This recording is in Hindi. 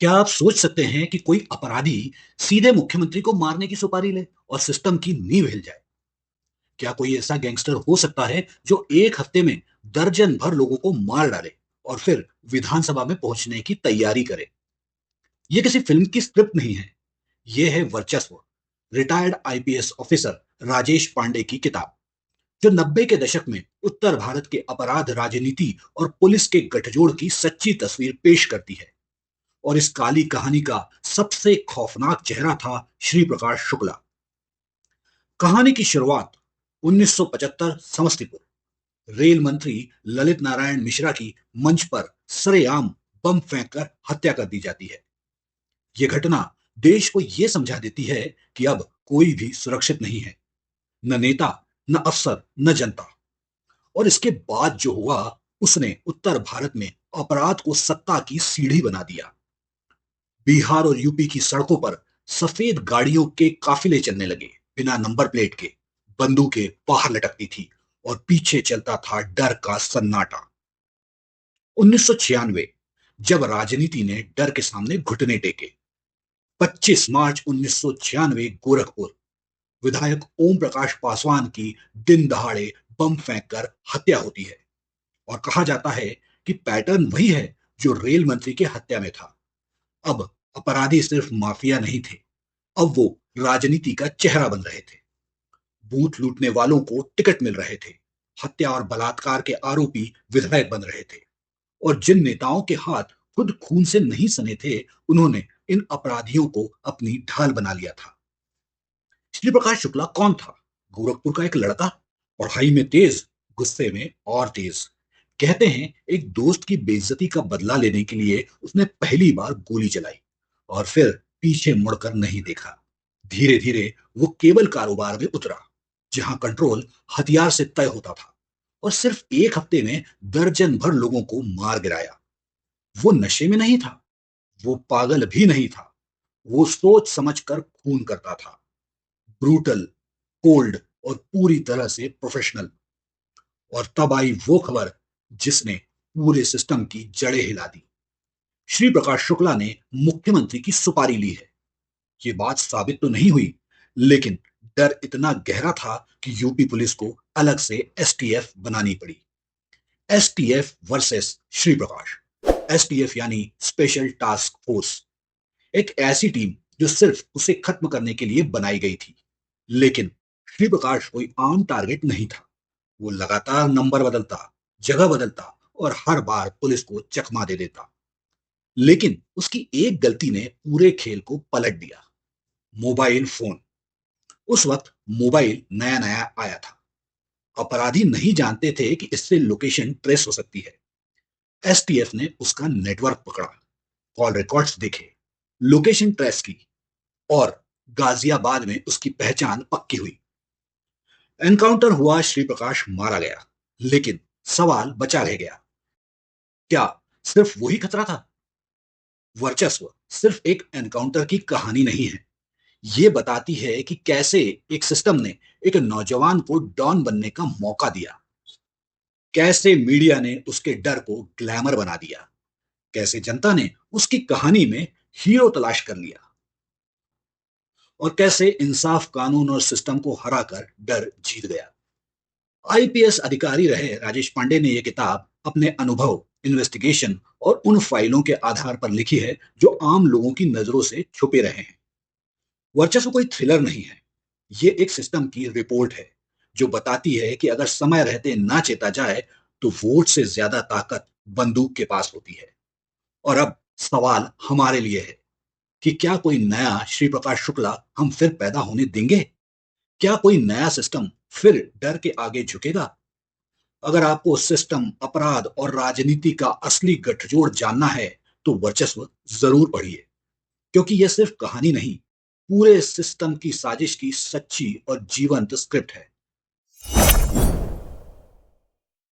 क्या आप सोच सकते हैं कि कोई अपराधी सीधे मुख्यमंत्री को मारने की सुपारी ले और सिस्टम की नींव हिल जाए? क्या कोई ऐसा गैंगस्टर हो सकता है जो एक हफ्ते में दर्जन भर लोगों को मार डाले और फिर विधानसभा में पहुंचने की तैयारी करे? ये किसी फिल्म की स्क्रिप्ट नहीं है। ये है Varchasva, retired IPS officer Rajesh Pandey की किताब, जो 90 के दशक में उत्तर भारत के अपराध राजनीति और पुलिस के गठजोड़ की सच्ची तस्वीर पेश करती है। और इस काली कहानी का सबसे खौफनाक चेहरा था श्री प्रकाश शुक्ला। कहानी की शुरुआत 1975 समस्तीपुर। रेल मंत्री ललित नारायण मिश्रा की मंच पर सरेआम बम फेंककर हत्या कर दी जाती है। यह घटना देश को यह समझा देती है कि अब कोई भी सुरक्षित नहीं है, न नेता, न अफसर, न जनता। और इसके बाद जो हुआ, उसने उत्तर भारत में अपराध को सत्ता की सीढ़ी बना दिया। बिहार और यूपी की सड़कों पर सफेद गाड़ियों के काफिले चलने लगे, बिना नंबर प्लेट के। बंदूकें बाहर लटकती थी और पीछे चलता था डर का सन्नाटा। 1996, जब राजनीति ने डर के सामने घुटने टेके। 25 मार्च 1996, गोरखपुर। विधायक ओम प्रकाश पासवान की दिन दहाड़े बम फेंककर हत्या होती है। और कहा जाता है कि पैटर्न वही है जो रेल मंत्री के हत्या में था। अब अपराधी सिर्फ माफिया नहीं थे, अब वो राजनीति का चेहरा बन रहे थे। बूथ लूटने वालों को टिकट मिल रहे थे, हत्या और बलात्कार के आरोपी विधायक बन रहे थे। और जिन नेताओं के हाथ खुद खून से नहीं सने थे, उन्होंने इन अपराधियों को अपनी ढाल बना लिया था। श्री प्रकाश शुक्ला कौन था? गोरखपुर का एक लड़का, पढ़ाई में तेज, गुस्से में और तेज। कहते हैं एक दोस्त की बेइज्जती का बदला लेने के लिए उसने पहली बार गोली चलाई और फिर पीछे मुड़कर नहीं देखा। धीरे धीरे वो केबल कारोबार में उतरा, जहां कंट्रोल हथियार से तय होता था। और सिर्फ एक हफ्ते में दर्जन भर लोगों को मार गिराया। वो नशे में नहीं था, वो पागल भी नहीं था, वो सोच समझकर खून करता था। ब्रूटल, कोल्ड और पूरी तरह से प्रोफेशनल। और तब आई वो खबर जिसने पूरे सिस्टम की जड़ें हिला दी। श्री प्रकाश शुक्ला ने मुख्यमंत्री की सुपारी ली है। ये बात साबित तो नहीं हुई, लेकिन डर इतना गहरा था कि यूपी पुलिस को अलग से एसटीएफ बनानी पड़ी। STF versus Shri Prakash. STF यानी स्पेशल टास्क फोर्स, एक ऐसी टीम जो सिर्फ उसे खत्म करने के लिए बनाई गई थी। लेकिन श्री प्रकाश कोई आम टारगेट नहीं था। वो लगातार नंबर बदलता, जगह बदलता और हर बार पुलिस को चकमा दे देता। लेकिन उसकी एक गलती ने पूरे खेल को पलट दिया। Mobile phone. उस वक्त मोबाइल नया नया आया था। अपराधी नहीं जानते थे कि इससे लोकेशन ट्रेस हो सकती है। एसटीएफ ने उसका नेटवर्क पकड़ा, कॉल रिकॉर्ड्स देखे, लोकेशन ट्रेस की, और गाजियाबाद में उसकी पहचान पक्की हुई। एनकाउंटर हुआ, श्री प्रकाश मारा गया। लेकिन सवाल बचा रह गया, क्या सिर्फ वही खतरा था? वर्चस्व सिर्फ एक एनकाउंटर की कहानी नहीं है। ये बताती है कि कैसे एक सिस्टम ने एक नौजवान को डॉन बनने का मौका दिया, कैसे मीडिया ने उसके डर को ग्लैमर बना दिया, कैसे जनता ने उसकी कहानी में हीरो तलाश कर लिया, और कैसे इंसाफ, कानून और सिस्टम को हराकर डर जीत गया। आईपीएस अधिकारी रहे राजेश पांडे ने यह किताब अपने अनुभव, इन्वेस्टिगेशन और उन फाइलों के आधार पर लिखी है जो आम लोगों की नजरों से छुपे रहे हैं। वर्चस्व कोई थ्रिलर नहीं है, ये एक सिस्टम की रिपोर्ट है जो बताती है कि अगर समय रहते ना चेता जाए तो वोट से ज्यादा ताकत बंदूक के पास होती है। और अब सवाल हमारे लिए है कि क्या कोई नया श्री प्रकाश शुक्ला हम फिर पैदा होने देंगे? क्या कोई नया सिस्टम फिर डर के आगे झुकेगा? अगर आपको सिस्टम, अपराध और राजनीति का असली गठजोड़ जानना है, तो वर्चस्व जरूर पढ़िए। क्योंकि यह सिर्फ कहानी नहीं, पूरे सिस्टम की साजिश की सच्ची और जीवंत स्क्रिप्ट है।